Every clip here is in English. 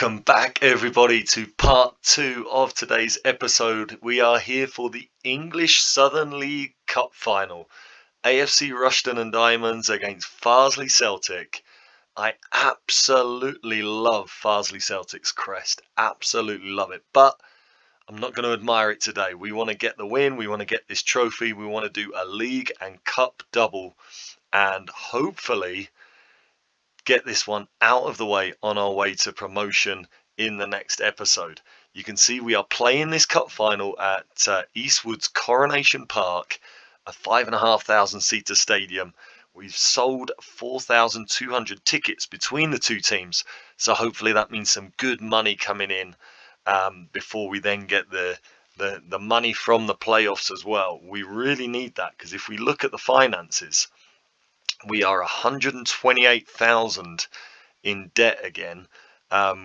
Welcome back, everybody, to part 2 of today's episode. We are here for the English Southern League Cup final. AFC Rushden and Diamonds against Farsley Celtic. I absolutely love Farsley Celtic's crest. Absolutely love it. But I'm not going to admire it today. We want to get the win. We want to get this trophy. We want to do a league and cup double. And hopefully get this one out of the way on our way to promotion in the next episode. You can see we are playing this cup final at Eastwood's Coronation Park, a 5,500 seater stadium. We've sold 4,200 tickets between the two teams, so hopefully that means some good money coming in before we then get the money from the playoffs as well. We really need that, because if we look at the finances, we are 128,000 in debt again.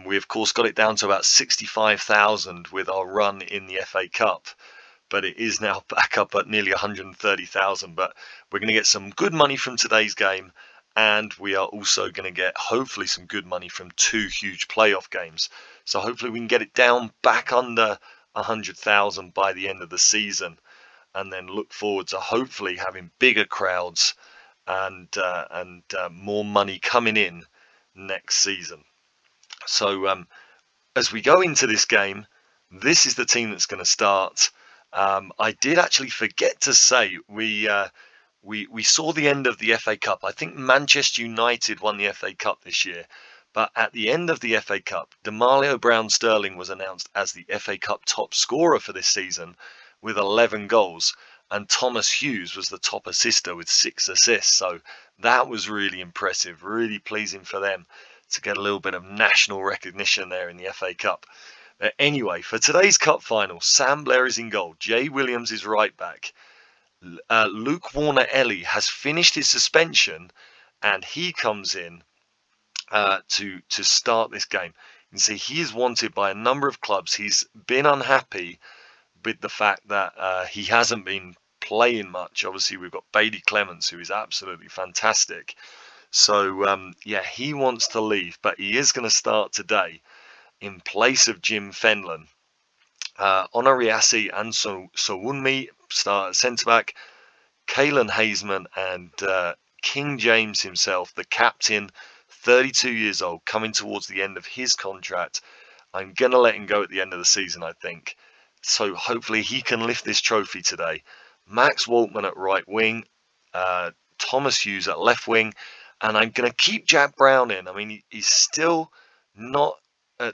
We of course got it down to about 65,000 with our run in the FA Cup, but it is now back up at nearly 130,000. But we're going to get some good money from today's game, and we are also going to get hopefully some good money from 2 huge playoff games. So hopefully we can get it down back under 100,000 by the end of the season, and then look forward to hopefully having bigger crowds and more money coming in next season. So as we go into this game, this is the team that's going to start. I did actually forget to say we saw the end of the FA Cup. I think Manchester United won the FA Cup this year, but at the end of the FA Cup, Demalio Brown-Sterling was announced as the FA Cup top scorer for this season with 11 goals. And Thomas Hughes was the top assister with 6 assists. So that was really impressive, really pleasing for them to get a little bit of national recognition there in the FA Cup. But anyway, for today's cup final, Sam Blair is in goal. Jay Williams is right back. Luke Warner-Ellie has finished his suspension, and he comes in to start this game. You can see he is wanted by a number of clubs. He's been unhappy with the fact that he hasn't been playing much. Obviously, we've got Bailey Clements, who is absolutely fantastic. So, yeah, he wants to leave, but he is going to start today in place of Jim Fenlon. Onoriasi and Sowunmi start at centre-back. Kalen Hazeman and King James himself, the captain, 32 years old, coming towards the end of his contract. I'm going to let him go at the end of the season, I think. So hopefully he can lift this trophy today. Max Waltman at right wing, Thomas Hughes at left wing, and I'm going to keep Jack Brown in. I mean, he's still not at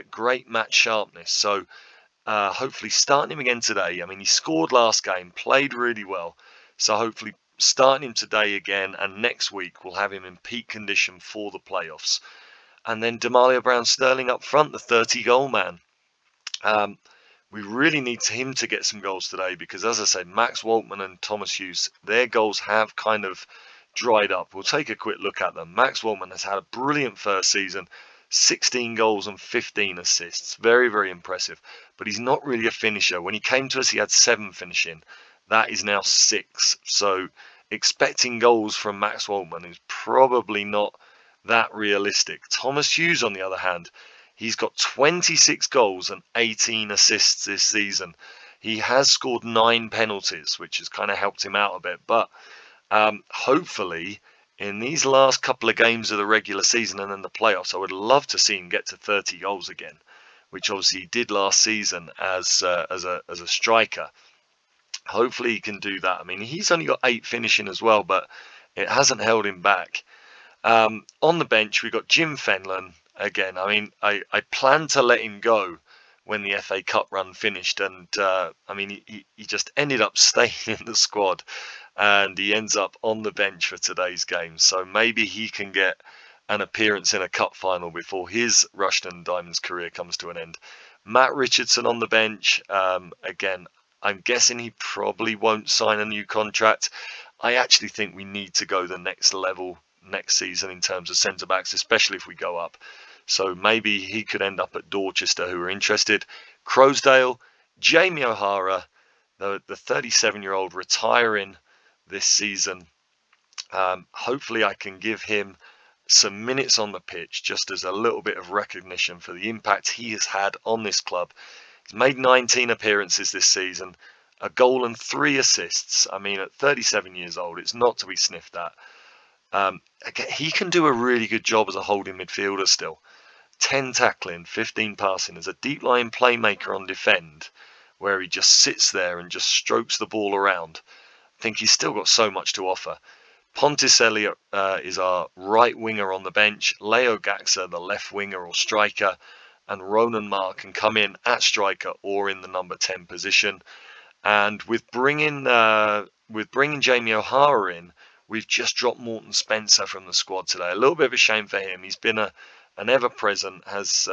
great match sharpness, so hopefully starting him again today. I mean, he scored last game, played really well, so hopefully starting him today again, and next week we'll have him in peak condition for the playoffs. And then Demalio Brown-Sterling up front, the 30-goal man. We really need him to get some goals today, because, as I said, Max Waltman and Thomas Hughes, their goals have kind of dried up. We'll take a quick look at them. Max Waltman has had a brilliant first season, 16 goals and 15 assists. Very, very impressive. But he's not really a finisher. When he came to us, he had 7 finishing. That is now 6. So expecting goals from Max Waltman is probably not that realistic. Thomas Hughes, on the other hand, he's got 26 goals and 18 assists this season. He has scored 9 penalties, which has kind of helped him out a bit. But hopefully, in these last couple of games of the regular season and then the playoffs, I would love to see him get to 30 goals again, which obviously he did last season as a striker. Hopefully he can do that. I mean, he's only got 8 finishing as well, but it hasn't held him back. On the bench, we've got Jim Fenlon. Again, I mean, I planned to let him go when the FA Cup run finished, and I mean, he just ended up staying in the squad, and he ends up on the bench for today's game. So maybe he can get an appearance in a cup final before his Rushden Diamonds career comes to an end. Matt Richardson on the bench. Again, I'm guessing he probably won't sign a new contract. I actually think we need to go the next level next season in terms of centre-backs, especially if we go up. So maybe he could end up at Dorchester, who are interested. Crowsdale, Jamie O'Hara, the 37-year-old retiring this season. Hopefully I can give him some minutes on the pitch just as a little bit of recognition for the impact he has had on this club. He's made 19 appearances this season, a goal and 3 assists. I mean, at 37 years old, it's not to be sniffed at. Again, he can do a really good job as a holding midfielder still. 10 tackling, 15 passing, as a deep line playmaker on defend, where he just sits there and just strokes the ball around. I think he's still got so much to offer. Ponticelli is our right winger on the bench, Leo Gaxa the left winger or striker, and Ronan Marr can come in at striker or in the number 10 position. And with bringing Jamie O'Hara in, we've just dropped Morton Spencer from the squad today. A little bit of a shame for him. He's been an ever-present, has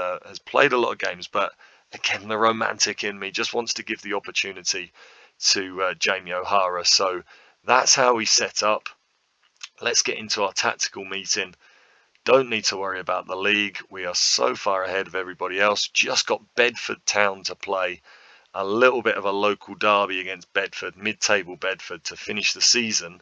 played a lot of games, but again, the romantic in me just wants to give the opportunity to Jamie O'Hara. So that's how we set up. Let's get into our tactical meeting. Don't need to worry about the league. We are so far ahead of everybody else. Just got Bedford Town to play. A little bit of a local derby against Bedford, mid-table Bedford, to finish the season.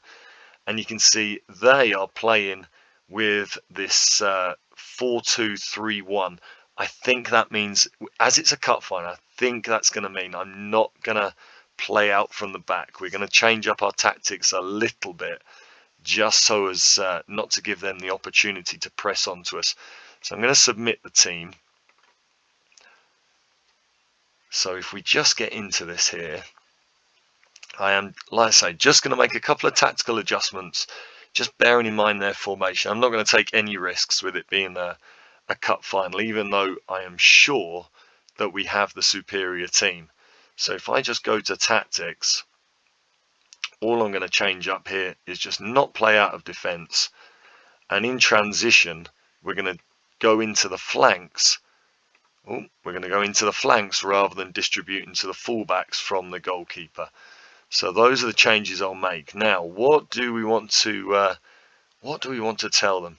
And you can see they are playing with this 4-2-3-1. I think that means, as it's a cup final, I think that's going to mean I'm not going to play out from the back. We're going to change up our tactics a little bit, just so as not to give them the opportunity to press onto us. So I'm going to submit the team. So if we just get into this here, I am, like I say, just going to make a couple of tactical adjustments, just bearing in mind their formation. I'm not going to take any risks with it being a cup final, even though I am sure that we have the superior team. So if I just go to tactics, all I'm going to change up here is just not play out of defence. And in transition, we're going to go into the flanks. We're going to go into the flanks rather than distributing to the fullbacks from the goalkeeper. So those are the changes I'll make. Now, what do we want to tell them?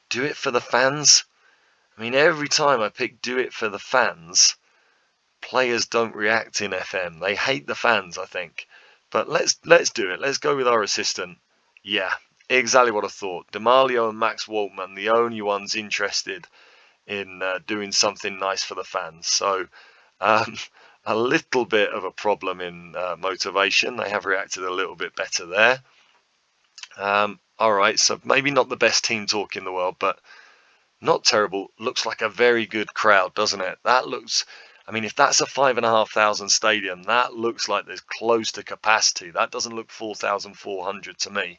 Do it for the fans? I mean, every time I pick do it for the fans, players don't react in FM. They hate the fans, I think. But let's do it. Let's go with our assistant. Yeah, exactly what I thought. D'Amalio and Max Waltman, the only ones interested in doing something nice for the fans. So a little bit of a problem in motivation. They have reacted a little bit better there. All right, so maybe not the best team talk in the world, but not terrible. Looks like a very good crowd, doesn't it? That looks... I mean, if that's a 5,500 stadium, that looks like there's close to capacity. That doesn't look 4,400 to me.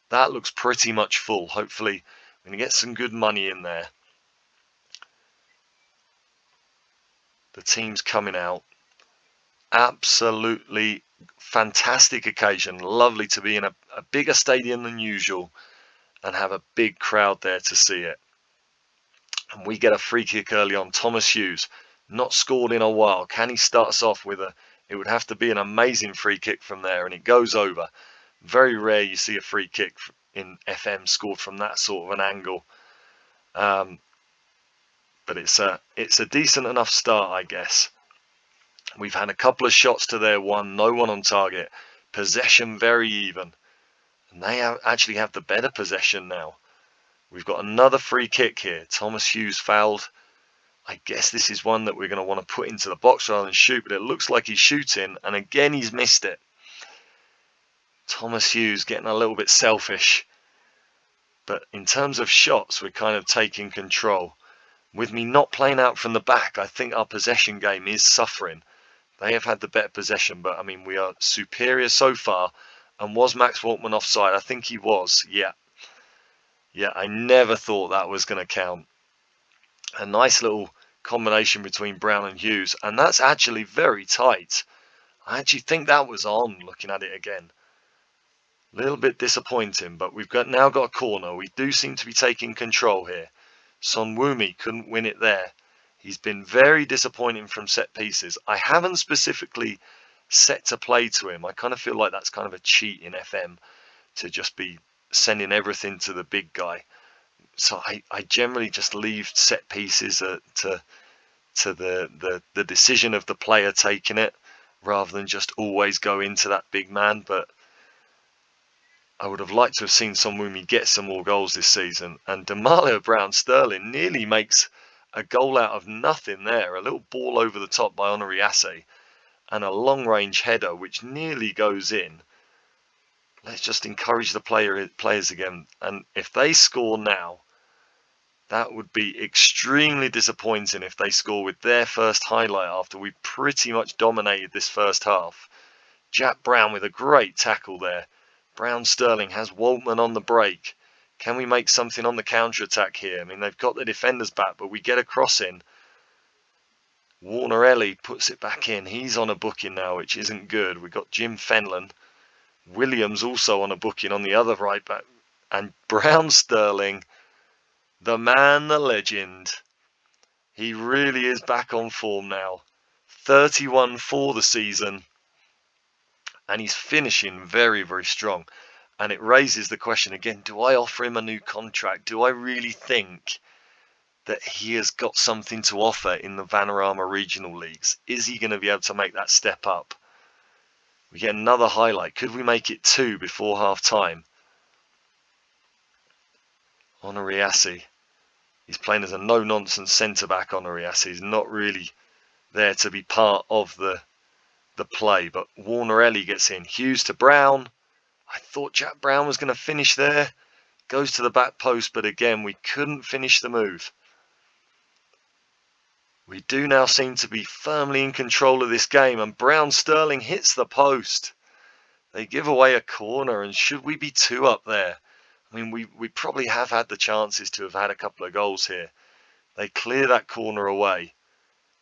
That looks pretty much full. Hopefully, we're going to get some good money in there. The team's coming out. Absolutely fantastic occasion. Lovely to be in a bigger stadium than usual and have a big crowd there to see it. And we get a free kick early on. Thomas Hughes. Not scored in a while. Can he start us off with it would have to be an amazing free kick from there, and it goes over. Very rare you see a free kick in FM scored from that sort of an angle. But it's a decent enough start, I guess. We've had a couple of shots to their one, no one on target. Possession very even. And they actually have the better possession now. We've got another free kick here. Thomas Hughes fouled. I guess this is one that we're going to want to put into the box rather than shoot, but it looks like he's shooting, and again he's missed it. Thomas Hughes getting a little bit selfish. But in terms of shots, we're kind of taking control. With me not playing out from the back, I think our possession game is suffering. They have had the better possession, but I mean, we are superior so far. And was Max Waltman offside? I think he was, yeah. Yeah, I never thought that was going to count. A nice little combination between Brown and Hughes, and that's actually very tight. I actually think that was on, looking at it again. A little bit disappointing, but we've now got a corner. We do seem to be taking control here. Son Wumi couldn't win it there. He's been very disappointing from set pieces. I haven't specifically set to play to him. I kind of feel like that's kind of a cheat in FM to just be sending everything to the big guy. So I generally just leave set pieces to the decision of the player taking it, rather than just always go into that big man. But I would have liked to have seen Sonwumi get some more goals this season. And Demario Brown-Sterling nearly makes a goal out of nothing there. A little ball over the top by Onuriase and a long-range header which nearly goes in. Let's just encourage the players again. And if they score now, that would be extremely disappointing if they score with their first highlight after we pretty much dominated this first half. Jack Brown with a great tackle there. Brown-Sterling has Waltman on the break. Can we make something on the counter-attack here? I mean, they've got the defenders back, but we get a cross in. Warner-Ellie puts it back in. He's on a booking now, which isn't good. We've got Jim Fenlon. Williams also on a booking on the other right back. And Brown-Sterling, the man, the legend. He really is back on form now. 31 for the season. And he's finishing very, very strong. And it raises the question again, do I offer him a new contract? Do I really think that he has got something to offer in the Vanarama Regional Leagues? Is he going to be able to make that step up? We get another highlight. Could we make it 2 before half time? Onuriase. He's playing as a no-nonsense centre-back, Onuriase. He's not really there to be part of the play, but Warner-Ellie gets in. Hughes to Brown. I thought Jack Brown was going to finish there. Goes to the back post, but again, we couldn't finish the move. We do now seem to be firmly in control of this game, and Brown-Sterling hits the post. They give away a corner, and should we be 2 up there? I mean, we probably have had the chances to have had a couple of goals here. They clear that corner away.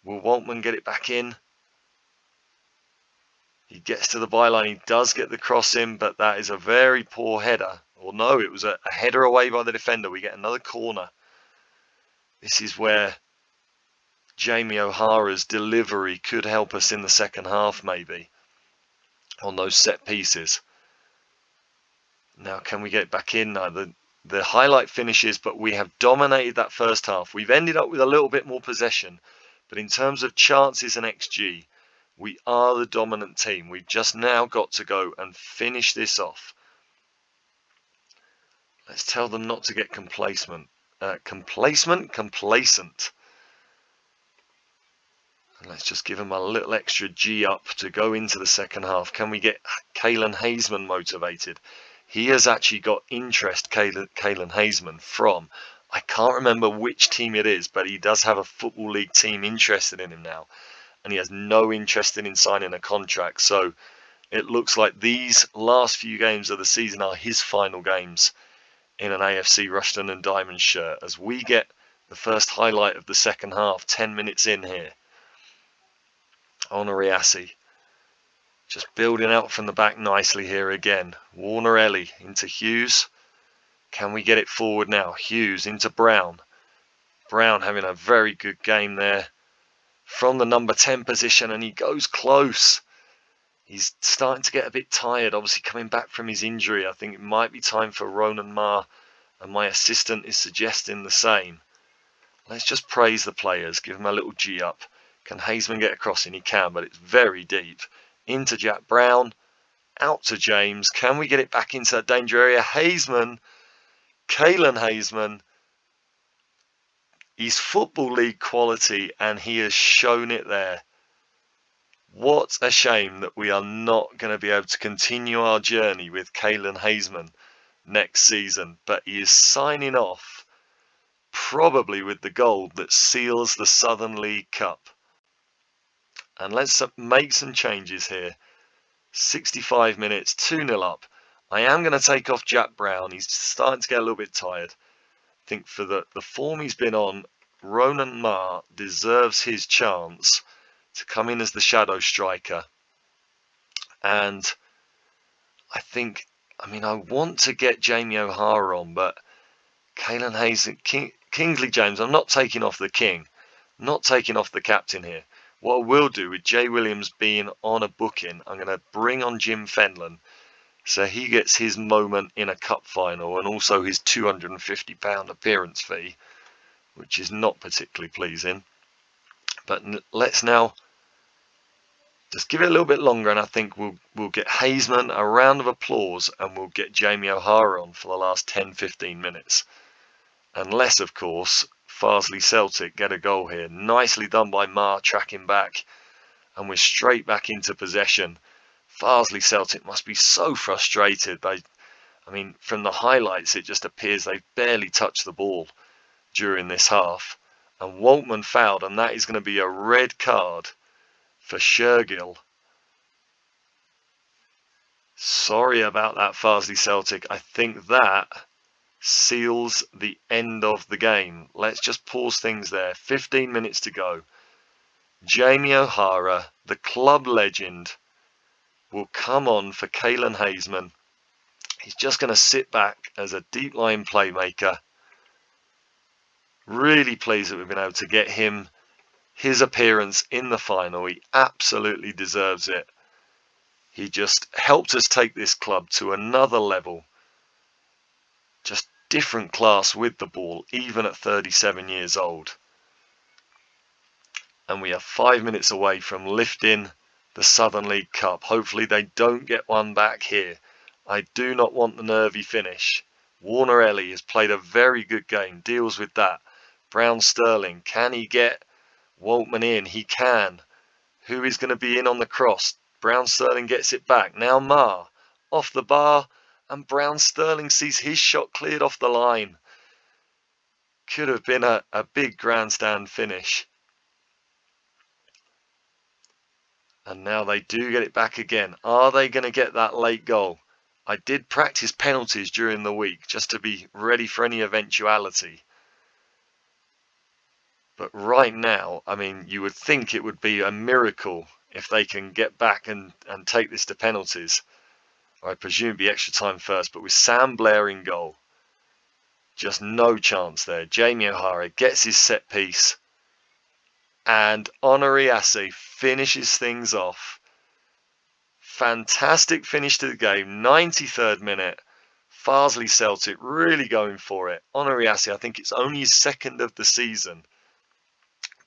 Will Waltman get it back in? He gets to the byline. He does get the cross in, but that is a very poor header. Or no, it was a header away by the defender. We get another corner. This is where Jamie O'Hara's delivery could help us in the second half, maybe, on those set pieces. Now, can we get back in? No, the highlight finishes, but we have dominated that first half. We've ended up with a little bit more possession, but in terms of chances and XG, we are the dominant team. We've just now got to go and finish this off. Let's tell them not to get complacent. Complacent. And let's just give them a little extra G up to go into the second half. Can we get Kalen Hazeman motivated? He has actually got interest, Kalen Hazeman, from, I can't remember which team it is, but he does have a Football League team interested in him now. And he has no interest in signing a contract. So it looks like these last few games of the season are his final games in an AFC Rushden and Diamonds shirt, as we get the first highlight of the second half, 10 minutes in here. Onuriase just building out from the back nicely here again. Warner-Ellie into Hughes. Can we get it forward now? Hughes into Brown. Brown having a very good game there from the number 10 position, and he goes close. He's starting to get a bit tired, obviously coming back from his injury. I think it might be time for Ronan Ma, and my assistant is suggesting the same. Let's just praise the players, give him a little G up. Can Hazeman get a crossing? He can, but it's very deep. Into Jack Brown, out to James. Can we get it back into that danger area? Hazeman, Kalen Hazeman. He's Football League quality, and he has shown it there. What a shame that we are not going to be able to continue our journey with Kalen Hazeman next season. But he is signing off, probably with the goal that seals the Southern League Cup. And let's make some changes here. 65 minutes, 2-0 up. I am going to take off Jack Brown. He's starting to get a little bit tired. I think for the form he's been on, Ronan Ma deserves his chance to come in as the shadow striker. And I think, I mean, I want to get Jamie O'Hara on, but Kalen Hayes, Kingsley James, I'm not taking off the king. I'm not taking off the captain here. What I will do with Jay Williams being on a booking, I'm going to bring on Jim Fenlon, so he gets his moment in a cup final and also his £250 appearance fee, which is not particularly pleasing. But let's now Just give it a little bit longer, and I think we'll get Hazeman a round of applause, and we'll get Jamie O'Hara on for the last 10-15 minutes. Unless, of course, Farsley Celtic get a goal here. Nicely done by Ma, tracking back, and we're straight back into possession. Farsley Celtic must be so frustrated. I mean, from the highlights, it just appears they've barely touched the ball during this half. And Waltman fouled, and that is going to be a red card for Shergill. Sorry about that, Farsley Celtic. I think that seals the end of the game. Let's just pause things there. 15 minutes to go. Jamie O'Hara, the club legend, will come on for Caelan Hazeman. He's just going to sit back as a deep line playmaker. Really pleased that we've been able to get him his appearance in the final. He absolutely deserves it. He just helped us take this club to another level. Just different class with the ball, even at 37 years old. And we are 5 minutes away from lifting the Southern League Cup. Hopefully they don't get one back here. I do not want the nervy finish. Warner Ellie has played a very good game, deals with that. Brown Sterling, can he get Waltman in? He can. Who is going to be in on the cross? Brown Sterling gets it back. Now Ma, off the bar, and Brown Sterling sees his shot cleared off the line. Could have been a big grandstand finish. And now they do get it back again. Are they going to get that late goal? I did practice penalties during the week just to be ready for any eventuality. But right now, I mean, you would think it would be a miracle if they can get back and take this to penalties. I presume it'd be extra time first, but with Sam Blair in goal, just no chance there. Jamie O'Hara gets his set piece, and Onoriase finishes things off. Fantastic finish to the game, 93rd minute. Farsley Celtic really going for it. Onoriase, I think it's only his second of the season.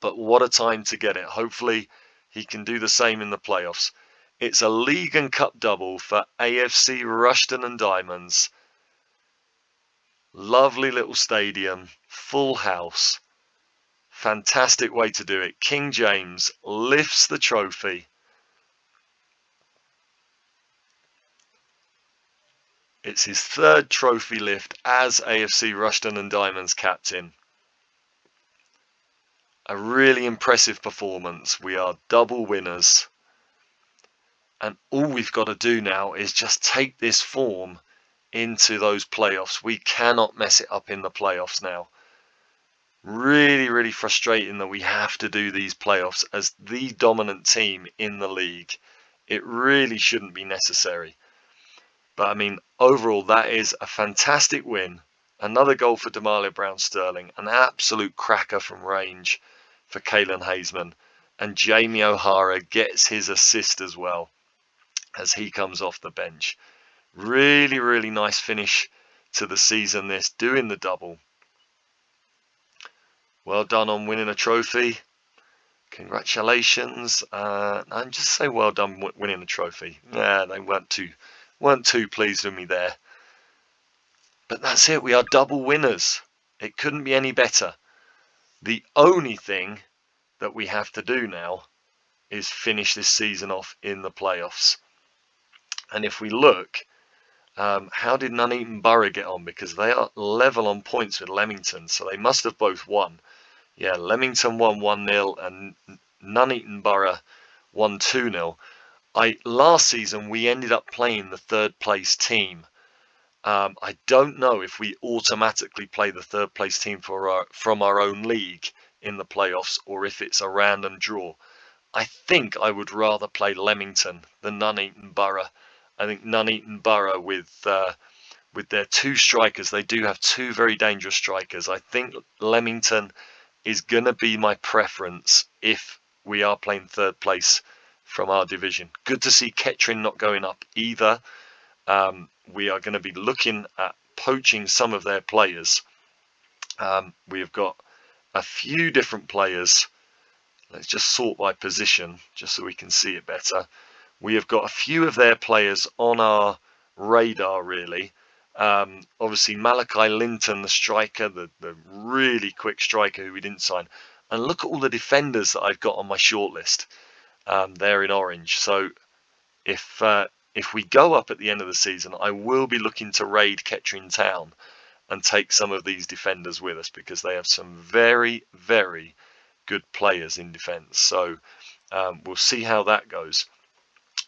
But what a time to get it. Hopefully he can do the same in the playoffs. It's a league and cup double for AFC Rushden and Diamonds. Lovely little stadium, full house. Fantastic way to do it. King James lifts the trophy. It's his third trophy lift as AFC Rushden and Diamonds captain. A really impressive performance. We are double winners. And all we've got to do now is just take this form into those playoffs. We cannot mess it up in the playoffs now. Really, really frustrating that we have to do these playoffs as the dominant team in the league. It really shouldn't be necessary. But I mean, overall, that is a fantastic win. Another goal for Demalia Brown-Sterling. An absolute cracker from range for Caelan Hazeman. And Jamie O'Hara gets his assist as well as he comes off the bench. Really, really nice finish to the season this, doing the double. Well done on winning a trophy. Congratulations. And just say well done winning a trophy. Yeah, they weren't too pleased with me there. But that's it. We are double winners. It couldn't be any better. The only thing that we have to do now is finish this season off in the playoffs. And if we look, how did Nuneaton Borough get on? Because they are level on points with Leamington, so they must have both won. Yeah, Leamington won 1-0 and Nuneaton Borough won 2-0. Last season we ended up playing the third place team. I don't know if we automatically play the third place team from our own league in the playoffs or if it's a random draw. I think I would rather play Leamington than Nuneaton Borough. I think Nuneaton Borough with their two strikers, they do have two very dangerous strikers. I think Leamington is going to be my preference if we are playing third place from our division. Good to see Kettering not going up either. We are going to be looking at poaching some of their players. We have got a few different players Let's just sort by position, just so we can see it better. We have got a few of their players on our radar, really. Obviously, Malachi Linton, the striker, the really quick striker who we didn't sign. And look at all the defenders that I've got on my shortlist. They're in orange. So if we go up at the end of the season, I will be looking to raid Kettering Town and take some of these defenders with us, because they have some very, very good players in defence. So we'll see how that goes.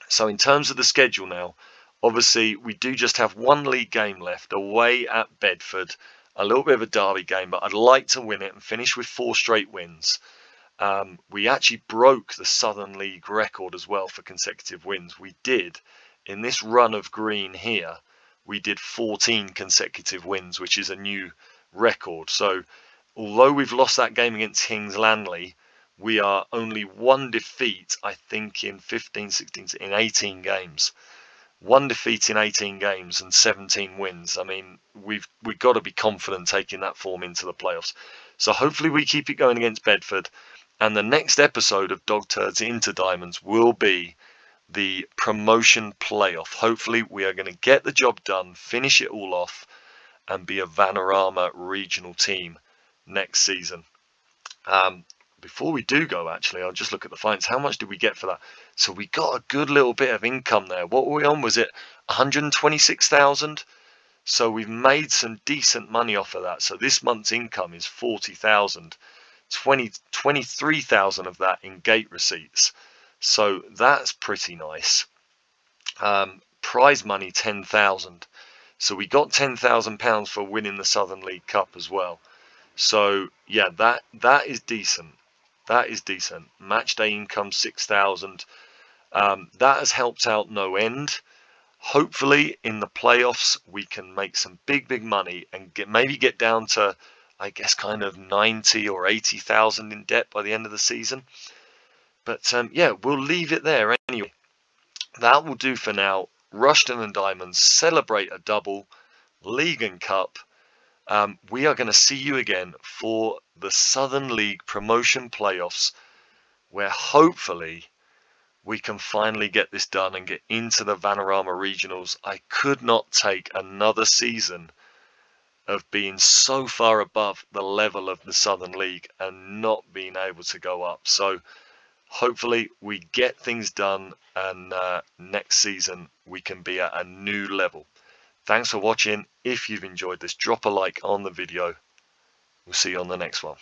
So in terms of the schedule now, obviously we do just have one league game left, away at Bedford. A little bit of a derby game, but I'd like to win it and finish with 4 straight wins. We actually broke the Southern League record as well for consecutive wins. We did, in this run of green here, we did 14 consecutive wins, which is a new record. So although we've lost that game against Kings Langley, we are only 1 defeat, I think, in 15, 16, in 18 games. 1 defeat in 18 games and 17 wins. I mean, we've got to be confident taking that form into the playoffs. So hopefully we keep it going against Bedford. And the next episode of Dog Turds into Diamonds will be the promotion playoff. Hopefully we are going to get the job done, finish it all off, and be a Vanarama regional team next season. Before we do go, actually, I'll just look at the fines. How much did we get for that? So we got a good little bit of income there. What were we on? Was it 126,000? So we've made some decent money off of that. So this month's income is 40,000. 23,000 of that in gate receipts. So that's pretty nice. Prize money 10,000. So we got £10,000 for winning the Southern League Cup as well. So yeah, that is decent. That is decent. Match day income 6,000. That has helped out no end. Hopefully in the playoffs we can make some big money and maybe get down to, I guess, kind of 90 or 80,000 in debt by the end of the season. But yeah, we'll leave it there anyway. That will do for now. Rushden and Diamonds celebrate a double, League and Cup. We are going to see you again for the Southern League promotion playoffs, where hopefully we can finally get this done and get into the Vanarama regionals. I could not take another season of being so far above the level of the Southern League and not being able to go up. So hopefully we get things done, and next season we can be at a new level. Thanks for watching. If you've enjoyed this, drop a like on the video. We'll see you on the next one.